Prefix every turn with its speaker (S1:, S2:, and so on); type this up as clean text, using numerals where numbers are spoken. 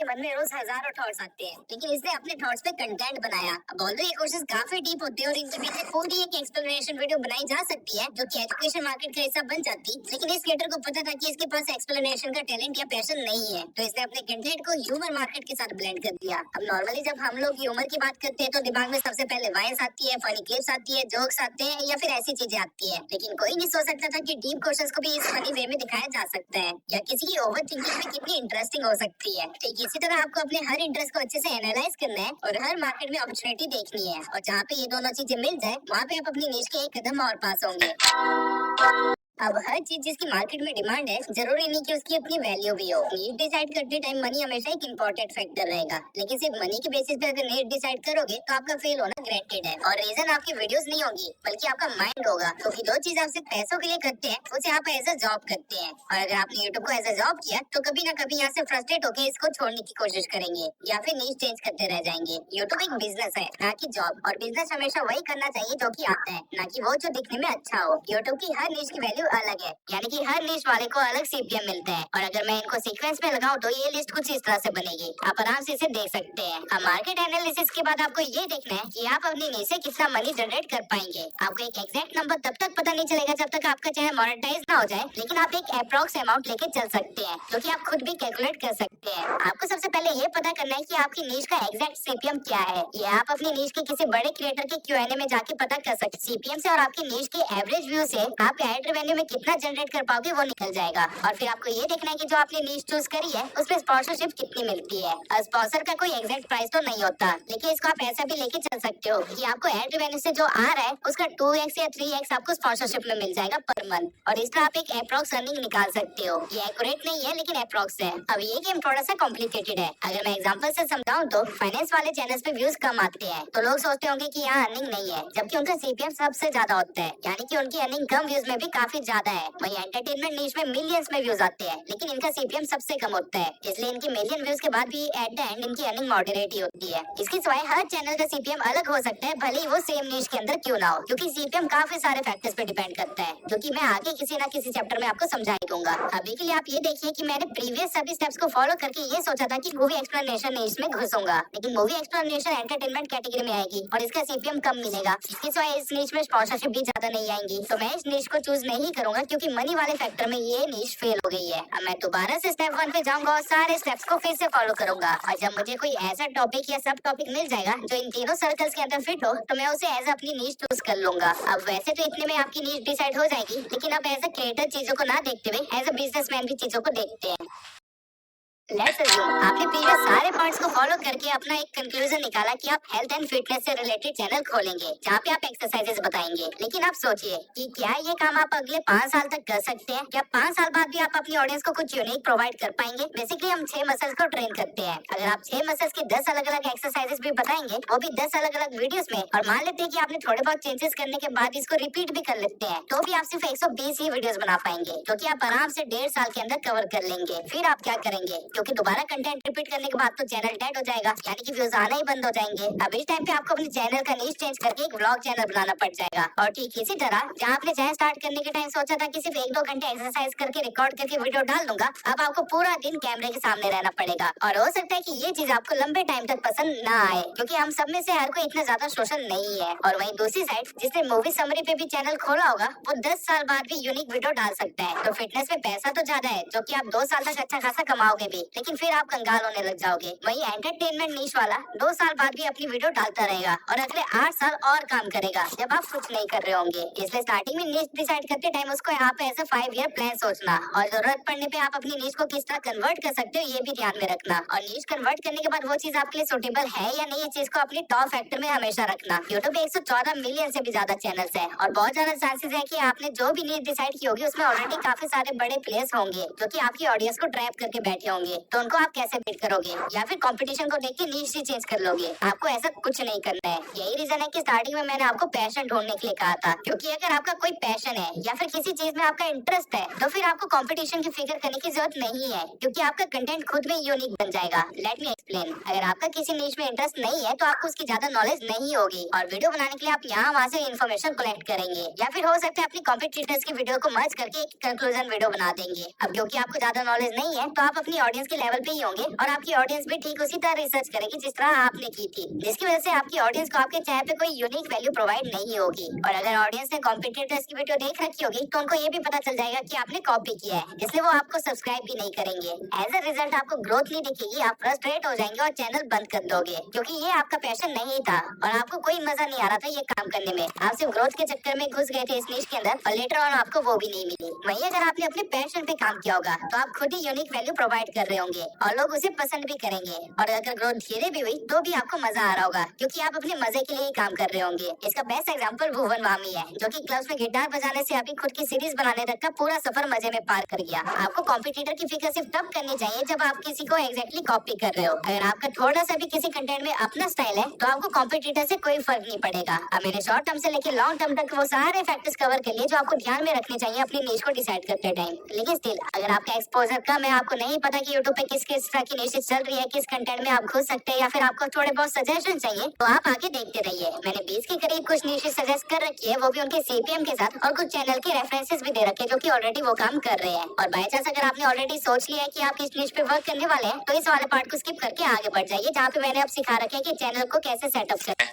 S1: मन में रोज हजारों थॉट्स आते हैं, लेकिन इसने अपने थॉट्स पे कंटेंट बनाया। अब ऑल्दो ये कोर्सेज काफी डीप होते हैं और इनके पीछे पूरी एक एक्सप्लेनेशन वीडियो बनाई जा सकती है जो कि एजुकेशन मार्केट का हिस्सा बन जाती, लेकिन इस क्रिएटर को पता था कि इसके पास एक्सप्लेनेशन का टैलेंट या पैशन नहीं है, तो इसने अपने कंटेंट को ह्यूमर मार्केट के साथ ब्लेंड कर दिया। अब नॉर्मली जब हम लोग ह्यूमर की बात करते हैं तो दिमाग में सबसे पहले वाइंस आती है, फनी क्लिप्स आती है, जोक्स आते हैं या फिर ऐसी चीजें आती है, लेकिन कोई नहीं सोच सकता था कि डीप क्वेश्चंस को भी इस फनी वे में दिखाया जा सकता है या किसी की ओवर थिंकिंग भी कितनी इंटरेस्टिंग हो सकती है। ठीक इसी तरह आपको अपने हर इंटरेस्ट को अच्छे से एनालाइज करना है और हर मार्केट में अपॉर्चुनिटी देखनी है, और जहाँ पे ये दोनों चीजें मिल जाए वहाँ पे आप अपनी नीश के एक कदम और पास होंगे। अब हर चीज जिसकी मार्केट में डिमांड है जरूरी नहीं कि उसकी अपनी वैल्यू भी हो। नीड डिसाइड करते टाइम मनी हमेशा एक इम्पोर्टेंट फैक्टर रहेगा, लेकिन सिर्फ मनी के बेसिस पे अगर नीड डिसाइड करोगे तो आपका फेल होना ग्रेटेड है। और रीजन आपकी वीडियोस नहीं होगी बल्कि आपका माइंड होगा, क्योंकि जो चीज आप सिर्फ पैसों के लिए करते हैं उसे आप एज अ जॉब करते हैं, और अगर आपने यूट्यूब को एज अ जॉब किया तो कभी ना कभी यहाँ से फ्रस्ट्रेट होकर इसको छोड़ने की कोशिश करेंगे या फिर नीड चेंज करते रह जाएंगे। यूट्यूब एक बिजनेस है ना कि जॉब, और बिजनेस हमेशा वही करना चाहिए जो कि आता है, ना कि वो जो दिखने में अच्छा हो। यूट्यूब की हर नीश की वैल्यू अलग है, यानी कि हर नीश वाले को अलग सीपीएम मिलता है, और अगर मैं इनको सीक्वेंस में लगाऊं तो ये लिस्ट कुछ इस तरह से बनेगी। आप आराम से इसे देख सकते हैं। अब मार्केट एनालिसिस के बाद आपको ये देखना है कि आप अपनी नीश से कितना मनी जनरेट कर पाएंगे। आपको एक एग्जैक्ट नंबर तब तक पता नहीं चलेगा जब तक आपका चैनल मोनेटाइज ना हो जाए, लेकिन आप एक अप्रॉक्स अमाउंट लेके चल सकते हैं जो कि आप खुद भी कैलकुलेट कर सकते हैं। आपको सबसे पहले ये पता करना है कि आपकी नीश का एग्जैक्ट सीपीएम क्या है। ये आप अपनी नीश के किसी बड़े क्रिएटर के क्यूएनए में जाके पता कर सकते हैं। सीपीएम से और आपकी नीश के एवरेज व्यू से आपके एड रेवेन्यू में कितना जनरेट कर पाओगे वो निकल जाएगा। और फिर आपको ये देखना है कि जो आपने नीश चूज करी है उसमें स्पॉन्सरशिप कितनी मिलती है। स्पॉन्सर का कोई एग्जैक्ट प्राइस तो नहीं होता, लेकिन इसको आप ऐसा भी लेके चल सकते हो कि आपको एड रेवेन्यू से जो आ रहा है उसका 2x या 3x आपको स्पॉन्सरशिप में मिल जाएगा पर मंथ, और इसका आप एक अप्रॉक्स अर्निंग निकाल सकते हो। ये एक्यूरेट नहीं है लेकिन अप्रॉक्स है। अब ये गेम थोड़ा सा कॉम्प्लिकेटेड है। अगर मैं एग्जांपल से समझाऊं तो फाइनेंस वाले चैनल्स पे व्यूज कम आते हैं तो लोग सोचते होंगे कि यहाँ अर्निंग नहीं है, जबकि उनका सीपीएम सबसे ज्यादा होता है, यानी कि उनकी अर्निंग कम व्यूज में भी काफी ज्यादा है। वही एंटरटेनमेंट नीश में मिलियंस में व्यूज आते हैं, लेकिन इनका सीपीएम सबसे कम होता है, इसलिए इनकी मिलियन व्यूज के बाद भी एट द एंड इनकी अर्निंग मॉडरेट ही होती है। इसके सिवाय हर चैनल का सीपीएम अलग हो सकता है, भले ही वो सेम नीश के अंदर क्यों ना हो, क्योंकि सीपीएम काफी सारे फैक्टर्स पे डिपेंड करता है, जो कि मैं आगे किसी ना किसी चैप्टर में आपको समझा ही दूंगा। अभी के लिए आप ये देखिए कि मैंने प्रीवियस सभी स्टेप्स को फॉलो करके ये सोचा था कि मूवी एक्सप्लेनेशन नीश में घुसूंगा, लेकिन मूवी एक्सप्लेनेशन एंटरटेनमेंट कैटेगरी में आएगी और इसका सीपीएम कम मिलेगा। इसके सिवाय इस नीश में स्पॉन्सरशिप भी ज्यादा नहीं आएंगी, तो मैं इस नीश को चूज नहीं करूंगा क्योंकि मनी वाले फैक्टर में ये नीश फेल हो गई है। अब मैं दोबारा से स्टेप 1 पे जाऊंगा और सारे स्टेप्स को फिर से फॉलो करूंगा, और जब मुझे कोई ऐसा टॉपिक या सब टॉपिक मिल जाएगा जो इन तीनों सर्कल्स के अंदर फिट हो तो मैं उसे एज अपनी नीश चूज कर लूंगा। अब वैसे तो इतने में आपकी नीश डिसाइड हो जाएगी, लेकिन अब एज अ क्रिएटर चीजों को ना देखते हुए एज अ बिजनेसमैन भी चीजों को देखते हैं। लेट्स अज्यूम आपने प्रीवियस सारे पॉइंट्स को फॉलो करके अपना एक कंक्लूजन निकाला कि आप हेल्थ एंड फिटनेस से रिलेटेड चैनल खोलेंगे जहाँ पे आप एक्सरसाइजेस बताएंगे, लेकिन आप सोचिए कि क्या ये काम आप अगले 5 साल तक कर सकते हैं? क्या 5 साल बाद भी आप अपनी ऑडियंस को कुछ यूनिक प्रोवाइड कर पाएंगे? बेसिकली हम 6 मसल्स को ट्रेन करते हैं। अगर आप 6 मसल्स की 10 अलग अलग एक्सरसाइजेस भी बताएंगे, वो भी 10 अलग अलग वीडियोस में, और मान लेते हैं कि आपने थोड़े बहुत चेंजेस करने के बाद इसको रिपीट भी कर लेते हैं, तो भी आप सिर्फ 120 ही वीडियोस बना पाएंगे, जो कि आप आराम से 1.5 साल के अंदर कवर कर लेंगे। फिर आप क्या करेंगे? क्योंकि दोबारा कंटेंट रिपीट करने के बाद तो चैनल डेड हो जाएगा, यानी कि व्यूज आना ही बंद हो जाएंगे। अब इस टाइम पे आपको अपने चैनल का नीश चेंज करके एक व्लॉग चैनल बनाना पड़ जाएगा। और ठीक इसी तरह जहाँ आपने चैनल स्टार्ट करने के टाइम सोचा था कि सिर्फ 1-2 घंटे एक्सरसाइज करके रिकॉर्ड करके वीडियो डाल दूंगा, अब आपको पूरा दिन कैमरे के सामने रहना पड़ेगा। और हो सकता है कि ये चीज आपको लंबे टाइम तक पसंद ना आए, क्योंकि हम सब में से हर कोई इतना ज्यादा सोशल नहीं है। और वहीं दूसरी साइड जिसने मूवी समरी पे भी चैनल खोला होगा वो 10 साल बाद भी यूनिक वीडियो डाल सकता है। तो फिटनेस में पैसा तो ज्यादा है, जो कि आप 2 साल तक अच्छा खासा कमाओगे भी, लेकिन फिर आप कंगाल होने लग जाओगे। वही एंटरटेनमेंट नीश वाला 2 साल बाद भी अपनी वीडियो डालता रहेगा और अगले 8 साल और काम करेगा जब आप कुछ नहीं कर रहे होंगे। इसलिए स्टार्टिंग में नीश डिसाइड करते टाइम उसको आप ऐसा 5 ईयर प्लान सोचना, और जरूरत पड़ने पे आप अपनी नीश को किस तरह कन्वर्ट कर सकते हो ये भी ध्यान में रखना। और नीश कन्वर्ट करने के बाद वो चीज आपके लिए सुटेबल है या नहीं, ये चीज को अपनी टॉप फैक्टर में हमेशा रखना। यूट्यूब पे 114 मिलियन से भी ज्यादा चैनल्स है, और बहुत ज्यादा चांसेस है कि आपने जो भी नीश डिसाइड की होगी उसमें ऑलरेडी काफी सारे बड़े प्लेयर्स होंगे जो कि आपकी ऑडियंस को ट्रैप करके बैठे होंगे, तो उनको आप कैसे बीट करोगे? या फिर कंपटीशन को देख के नीश ही चेंज कर लोगे? आपको ऐसा कुछ नहीं करना है। यही रीजन है कि स्टार्टिंग में मैंने आपको पैशन ढूंढने के लिए कहा था, क्योंकि अगर आपका कोई पैशन है या फिर किसी चीज में आपका इंटरेस्ट है तो फिर आपको कंपटीशन की फिक्र करने की जरूरत नहीं है, क्योंकि आपका कंटेंट खुद में यूनिक बन जाएगा। Let me explain. अगर आपका किसी नीश में इंटरेस्ट नहीं है तो आपको उसकी ज्यादा नॉलेज नहीं होगी, और वीडियो बनाने के लिए आप यहाँ वहाँ से इन्फॉर्मेशन कलेक्ट करेंगे, या फिर हो सकता है अपनी कॉम्पिटिटर्स की वीडियो को मर्ज करके एक कंक्लूजन वीडियो बना देंगे। अब क्योंकि आपको ज्यादा नॉलेज नहीं है तो आप अपनी ऑडियंस के लेवल पे ही होंगे और आपकी ऑडियंस भी ठीक उसी तरह रिसर्च करेगी जिस तरह आपने की थी, जिसकी वजह से आपकी ऑडियंस को आपके चैनल पे कोई यूनिक वैल्यू प्रोवाइड नहीं होगी। और अगर ऑडियंस ने कॉम्पिटिटर्स की वीडियो देख रखी होगी तो उनको ये भी पता चल जाएगा कि आपने कॉपी किया है, इसलिए वो आपको सब्सक्राइब भी नहीं करेंगे। एज अ रिजल्ट आपको ग्रोथ नहीं दिखेगी, आप फ्रस्ट्रेट हो जाएंगे और चैनल बंद कर दोगे, क्योंकि ये आपका पैशन नहीं था और आपको कोई मजा नहीं आ रहा था ये काम करने में। आप सिर्फ ग्रोथ के चक्कर में घुस गए थे इस नीश के अंदर और लेटर ऑन आपको वो भी नहीं मिली। वहीं अगर आपने अपने पैशन पे काम किया होगा तो आप खुद ही यूनिक वैल्यू प्रोवाइड कर रहे होंगे और लोग उसे पसंद भी करेंगे। और अगर ग्रोथ धीरे भी हुई तो भी आपको मजा आ रहा होगा, क्योंकि आप अपने मजे के लिए ही काम कर रहे होंगे। इसका बेस्ट एग्जांपल भुवन वामी है, जो कि क्लब्स में गिटार बजाने से अभी खुद की सीरीज बनाने तक का पूरा सफर मजे में पार कर गया। आपको कॉम्पिटिटर की फिक्र सिर्फ तब करनी चाहिए जब आप किसी को एग्जैक्टली कॉपी कर रहे हो। अगर आपका थोड़ा सा भी किसी कंटेंट में अपना स्टाइल है तो आपको कॉम्पिटिटर से कोई फर्क नहीं पड़ेगा। अब मैंने शॉर्ट टर्म से लेकर लॉन्ग टर्म तक वो सारे फैक्टर्स कवर कर लिए जो आपको ध्यान में रखने चाहिए अपनी नीश को डिसाइड करते टाइम। लेकिन स्टिल अगर आपका एक्सपोजर कम है, आपको नहीं पता कि यूट्यूब पे किस किस तरह की नीशेस चल रही है, किस कंटेंट में आप घुस सकते हैं, या फिर आपको थोड़े बहुत सजेशन चाहिए, तो आप आगे देखते रहिए। मैंने 20 के करीब कुछ नीशेस सजेस्ट कर रखी है, वो भी उनके सीपीएम के साथ, और कुछ चैनल के रेफरेंसेस भी दे रखे जो कि ऑलरेडी वो काम कर रहे हैं। और बाय चांस अगर आपने ऑलरेडी सोच लिया है कि आप किस नीश पे वर्क करने वाले हैं तो इस वाले पार्ट को स्किप करके आगे बढ़ जाइए, जहाँ पे मैंने अब सिखा रखा है कि चैनल को कैसे सेटअप करें।